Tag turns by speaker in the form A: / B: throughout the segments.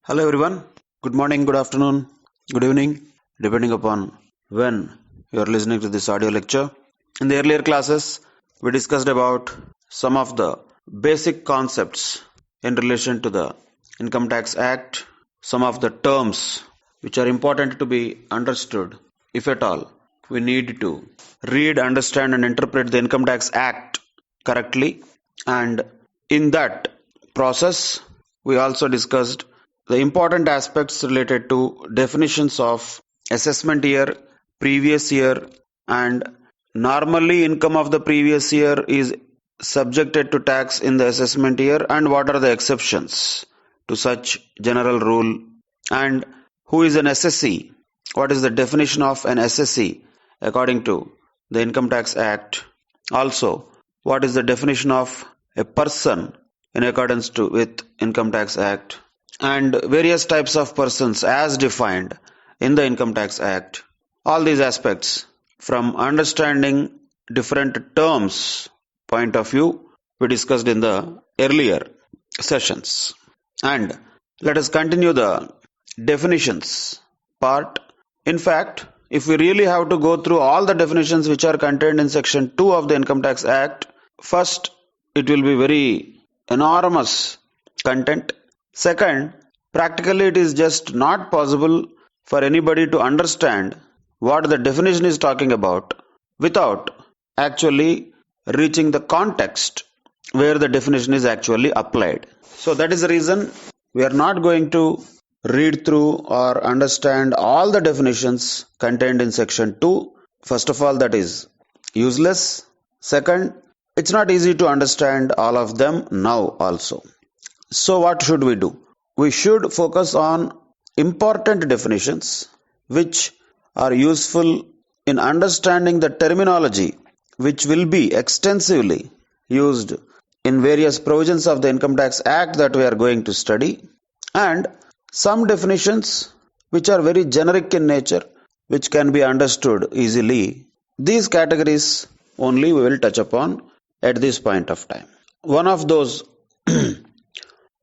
A: Hello everyone. Good morning, good afternoon, good evening, depending upon when you are listening to this audio lecture. In the earlier classes, we discussed about some of the basic concepts in relation to the Income Tax Act, some of the terms which are important to be understood, if at all we need to read, understand, and interpret the Income Tax Act correctly. And in that process, we also discussed the important aspects related to definitions of assessment year, previous year, and normally income of the previous year is subjected to tax in the assessment year, and what are the exceptions to such general rule, and who is an SSE, what is the definition of an SSE according to the Income Tax Act, also what is the definition of a person in accordance with Income Tax Act, and various types of persons as defined in the Income Tax Act. All these aspects, from understanding different terms point of view, we discussed in the earlier sessions. And let us continue the definitions part. In fact, if we really have to go through all the definitions which are contained in section 2 of the Income Tax Act, first it will be very enormous content. Second, practically it is just not possible for anybody to understand what the definition is talking about without actually reaching the context where the definition is actually applied. So that is the reason we are not going to read through or understand all the definitions contained in section 2. First of all, that is useless. Second, it's not easy to understand all of them now also. So what should we do? We should focus on important definitions which are useful in understanding the terminology which will be extensively used in various provisions of the Income Tax Act that we are going to study, and some definitions which are very generic in nature, which can be understood easily. These categories only we will touch upon at this point of time. One of those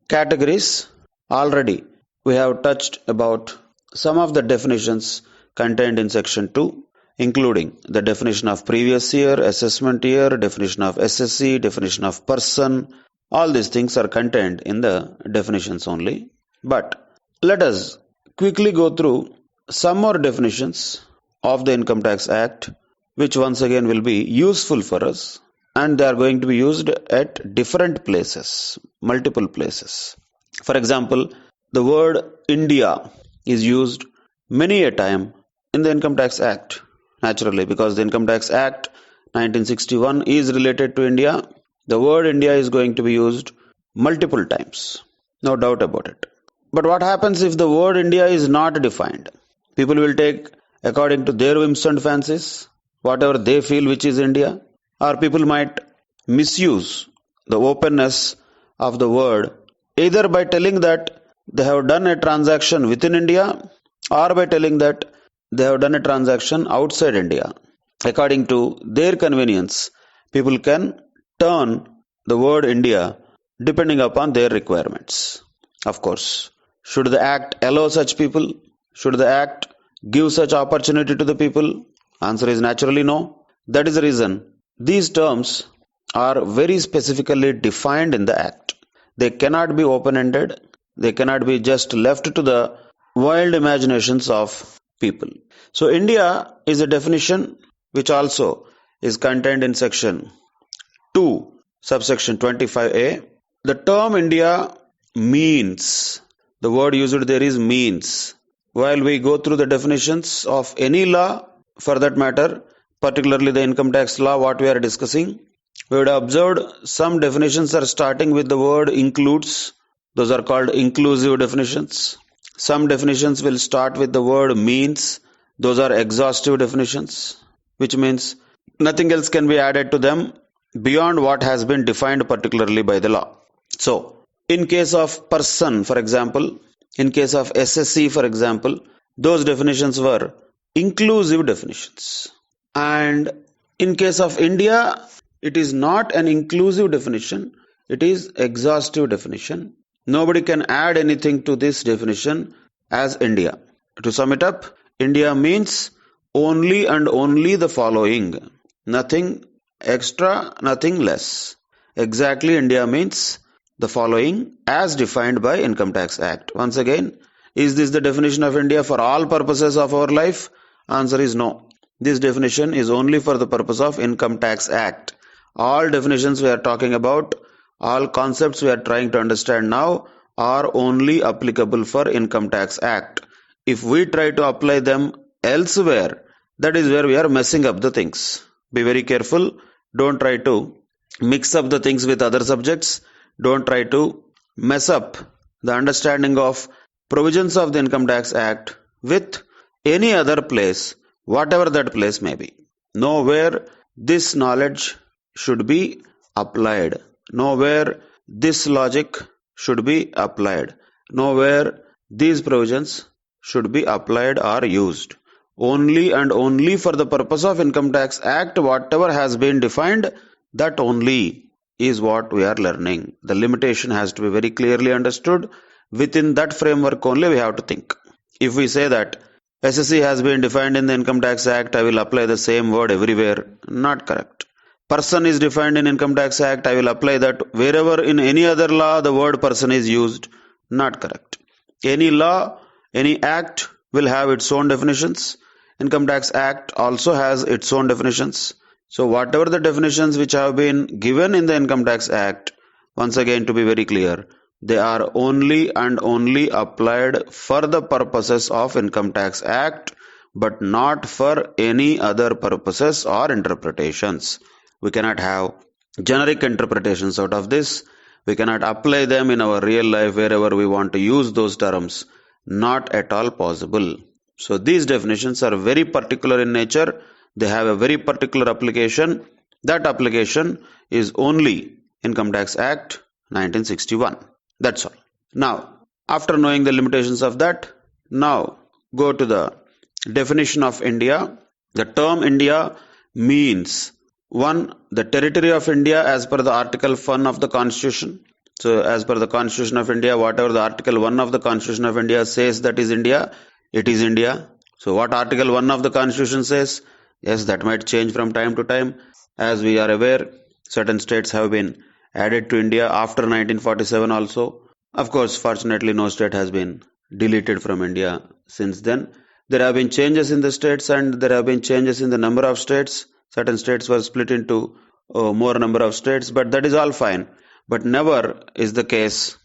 A: categories, already we have touched about some of the definitions contained in section 2, including the definition of previous year, assessment year, definition of SSE, definition of person. All these things are contained in the definitions only. But let us quickly go through some more definitions of the Income Tax Act, which once again will be useful for us, and they are going to be used at different places, multiple places. For example, the word India is used many a time in the Income Tax Act, naturally, because the Income Tax Act 1961 is related to India. The word India is going to be used multiple times, no doubt about it. But what happens if the word India is not defined? People will take according to their whims and fancies, whatever they feel which is India, or people might misuse the openness of the word, either by telling that they have done a transaction within India or by telling that they have done a transaction outside India. According to their convenience, people can turn the word India depending upon their requirements. Of course, should the Act allow such people? Should the Act give such opportunity to the people? Answer is naturally no. That is the reason these terms are very specifically defined in the Act. They cannot be open-ended. They cannot be just left to the wild imaginations of people. So India is a definition which also is contained in section 2, subsection 25A. The term India means, the word used there is means. While we go through the definitions of any law, for that matter, particularly the income tax law, what we are discussing, we would have observed some definitions are starting with the word includes. Those are called inclusive definitions. Some definitions will start with the word means. Those are exhaustive definitions, which means nothing else can be added to them beyond what has been defined particularly by the law. So, in case of person, for example, in case of SSE, for example, those definitions were inclusive definitions. And in case of India, it is not an inclusive definition, it is exhaustive definition. Nobody can add anything to this definition as India. To sum it up, India means only and only the following. Nothing extra, nothing less. Exactly, India means the following as defined by Income Tax Act. Once again, is this the definition of India for all purposes of our life? Answer is no. This definition is only for the purpose of Income Tax Act. All definitions we are talking about, all concepts we are trying to understand now are only applicable for Income Tax Act. If we try to apply them elsewhere, that is where we are messing up the things. Be very careful. Don't try to mix up the things with other subjects. Don't try to mess up the understanding of provisions of the Income Tax Act with any other place, whatever that place may be. Know where this knowledge should be applied. Know where this logic should be applied. Know where these provisions should be applied or used. Only and only for the purpose of Income Tax Act, whatever has been defined, that only is what we are learning. The limitation has to be very clearly understood. Within that framework only we have to think. If we say that SSC has been defined in the Income Tax Act, I will apply the same word everywhere. Not correct. Person is defined in Income Tax Act, I will apply that wherever in any other law the word person is used. Not correct. Any law, any act will have its own definitions. Income Tax Act also has its own definitions. So whatever the definitions which have been given in the Income Tax Act, once again to be very clear, they are only and only applied for the purposes of Income Tax Act, but not for any other purposes or interpretations. We cannot have generic interpretations out of this. We cannot apply them in our real life wherever we want to use those terms. Not at all possible. So these definitions are very particular in nature. They have a very particular application. That application is only Income Tax Act 1961. That's all. Now, after knowing the limitations of that, now go to the definition of India. The term India means one, the territory of India as per the Article 1 of the Constitution. So as per the Constitution of India, whatever the Article 1 of the Constitution of India says that is India, it is India. So what Article 1 of the Constitution says? Yes, that might change from time to time. As we are aware, certain states have been added to India after 1947 also. Of course, fortunately, no state has been deleted from India since then. There have been changes in the states and there have been changes in the number of states. Certain states were split into more number of states, but that is all fine. But never is the case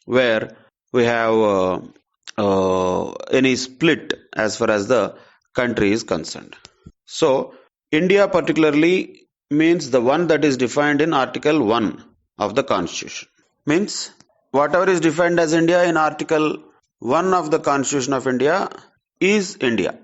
A: where we have any split as far as the country is concerned. So, India particularly means the one that is defined in Article 1 of the Constitution. Means whatever is defined as India in Article 1 of the Constitution of India is India.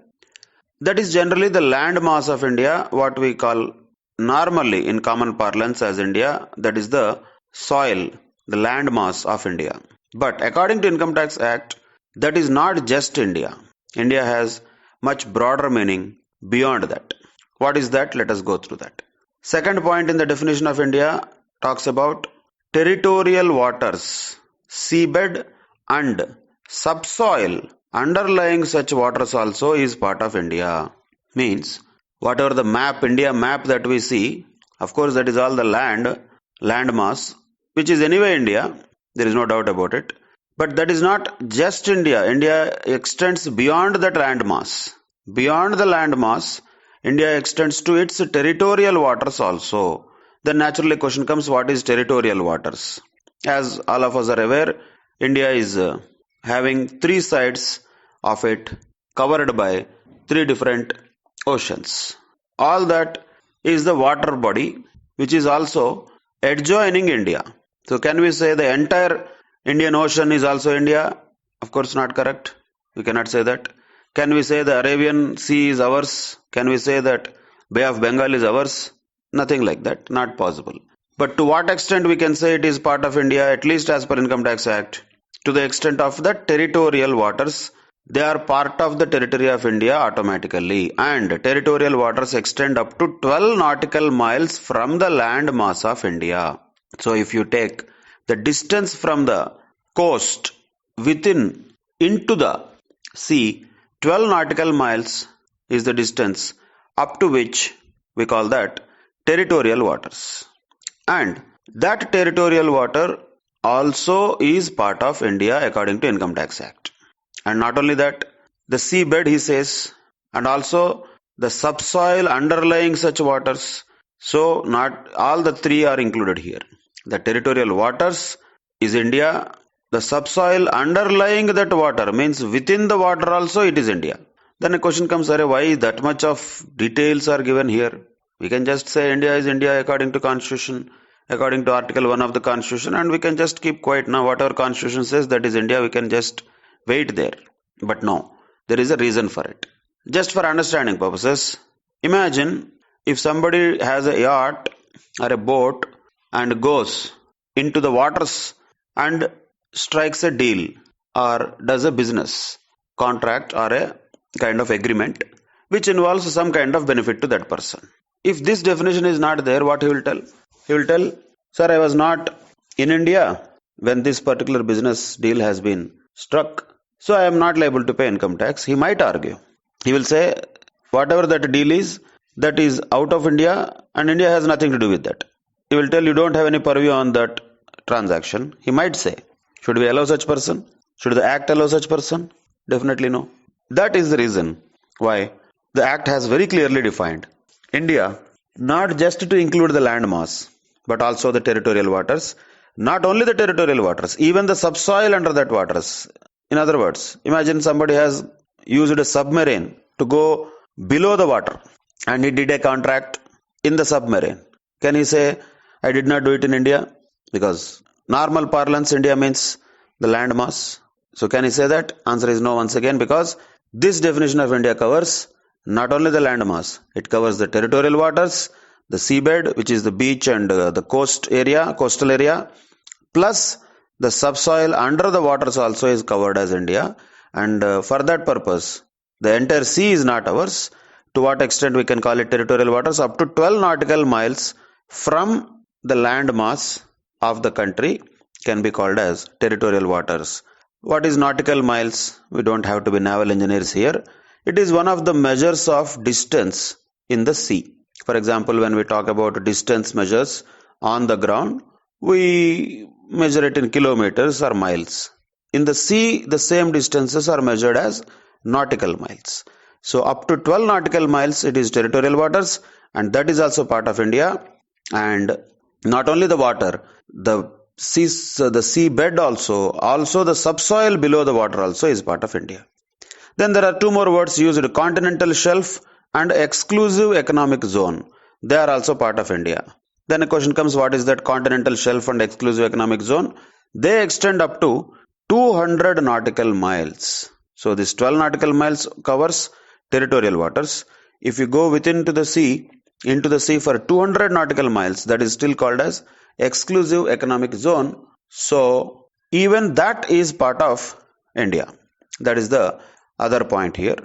A: That is generally the land mass of India, what we call normally in common parlance as India, that is the soil, the land mass of India. But according to Income Tax Act, that is not just India. India has much broader meaning beyond that. What is that? Let us go through that. Second point in the definition of India talks about territorial waters, seabed and subsoil underlying such waters also is part of India. Means whatever the map, India map that we see, of course that is all the land mass, which is anyway India, there is no doubt about it. But that is not just India. India extends beyond that land mass. Beyond the land mass, India extends to its territorial waters also. Then naturally question comes, what is territorial waters? As all of us are aware, India is having three sides of it covered by three different oceans. All that is the water body which is also adjoining India. So can we say the entire Indian Ocean is also India? Of course not correct. We cannot say that. Can we say the Arabian Sea is ours? Can we say that Bay of Bengal is ours? Nothing like that. Not possible. But to what extent we can say it is part of India, at least as per Income Tax Act? To the extent of the territorial waters, they are part of the territory of India automatically. And territorial waters extend up to 12 nautical miles from the land mass of India. So if you take the distance from the coast within into the sea, 12 nautical miles is the distance up to which we call that territorial waters. And that territorial water also is part of India according to Income Tax Act. And not only that, the seabed, he says, and also the subsoil underlying such waters. So not all the three are included here. The territorial waters is India. The subsoil underlying that water means within the water also it is India. Then a question comes, why that much of details are given here? We can just say India is India according to Constitution, according to Article 1 of the Constitution, and we can just keep quiet. Now whatever Constitution says that is India, we can just wait there. But no, there is a reason for it. Just for understanding purposes, imagine if somebody has a yacht or a boat and goes into the waters and strikes a deal or does a business contract or a kind of agreement which involves some kind of benefit to that person. If this definition is not there, what he will tell? He will tell, sir, I was not in India when this particular business deal has been struck, so I am not liable to pay income tax. He might argue. He will say, whatever that deal is, that is out of India and India has nothing to do with that. He will tell you don't have any purview on that transaction. He might say, should we allow such person? Should the act allow such person? Definitely no. That is the reason why the act has very clearly defined India not just to include the land mass, but also the territorial waters. Not only the territorial waters, even the subsoil under that waters. In other words, imagine somebody has used a submarine to go below the water and he did a contract in the submarine. Can he say, I did not do it in India? Because normal parlance, India means the land mass. So can he say that? Answer is no once again, because this definition of India covers not only the land mass, it covers the territorial waters, the seabed, which is the beach and the coastal area, plus the subsoil under the waters also is covered as India. And for that purpose, the entire sea is not ours. To what extent we can call it territorial waters? Up to 12 nautical miles from the land mass of the country can be called as territorial waters. What is nautical miles? We don't have to be naval engineers here. It is one of the measures of distance in the sea. For example, when we talk about distance measures on the ground, we measure it in kilometers or miles. In the sea, the same distances are measured as nautical miles. So up to 12 nautical miles, it is territorial waters, and that is also part of India. And not only the water, the seabed also the subsoil below the water also is part of India. Then there are two more words used, continental shelf and exclusive economic zone. They are also part of India. Then a question comes, what is that continental shelf and exclusive economic zone? They extend up to 200 nautical miles. So this 12 nautical miles covers territorial waters. If you go into the sea for 200 nautical miles, that is still called as exclusive economic zone. So even that is part of India. That is the other point here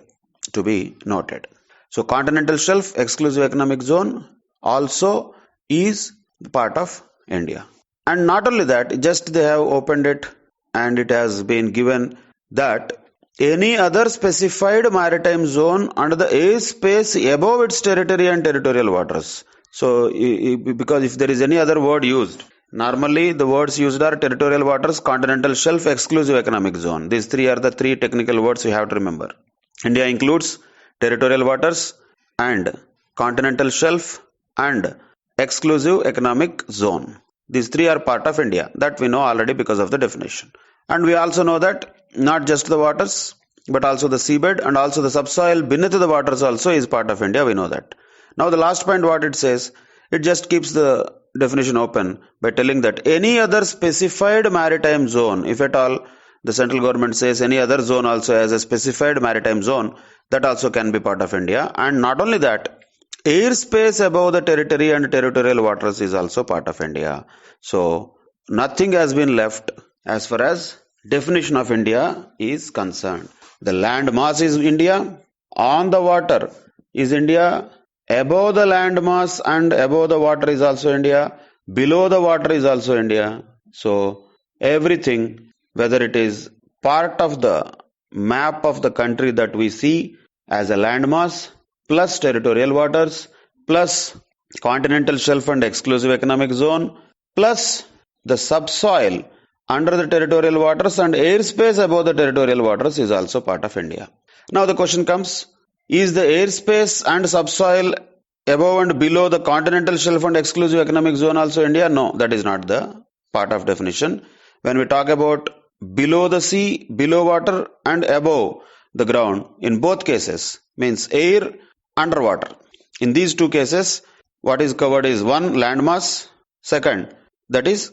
A: to be noted. So continental shelf, exclusive economic zone also is part of India. And not only that, just they have opened it and it has been given that any other specified maritime zone under the airspace above its territory and territorial waters. So because if there is any other word used, normally the words used are territorial waters, continental shelf, exclusive economic zone. These three are the three technical words you have to remember. India includes territorial waters and continental shelf and exclusive economic zone. These three are part of India. That we know already because of the definition. And we also know that not just the waters, but also the seabed and also the subsoil beneath the waters also is part of India. We know that. Now the last point what it says, it just keeps the definition open by telling that any other specified maritime zone, if at all the central government says any other zone also has a specified maritime zone, that also can be part of India. And not only that, airspace above the territory and territorial waters is also part of India. So nothing has been left as far as definition of India is concerned. The land mass is India, on the water is India, above the land mass and above the water is also India, below the water is also India. So everything whether it is part of the map of the country that we see as a landmass, plus territorial waters, plus continental shelf and exclusive economic zone, plus the subsoil under the territorial waters and airspace above the territorial waters is also part of India. Now the question comes, is the airspace and subsoil above and below the continental shelf and exclusive economic zone also India? No, that is not the part of definition. When we talk about below the sea, below water and above the ground, in both cases means air, underwater. In these two cases, what is covered is one, landmass, second, that is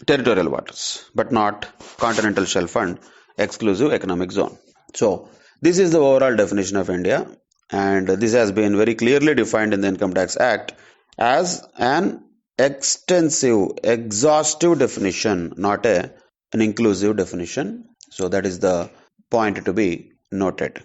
A: territorial waters, but not continental shelf and exclusive economic zone. So this is the overall definition of India, and this has been very clearly defined in the Income Tax Act as an extensive, exhaustive definition, not an inclusive definition. So that is the point to be noted.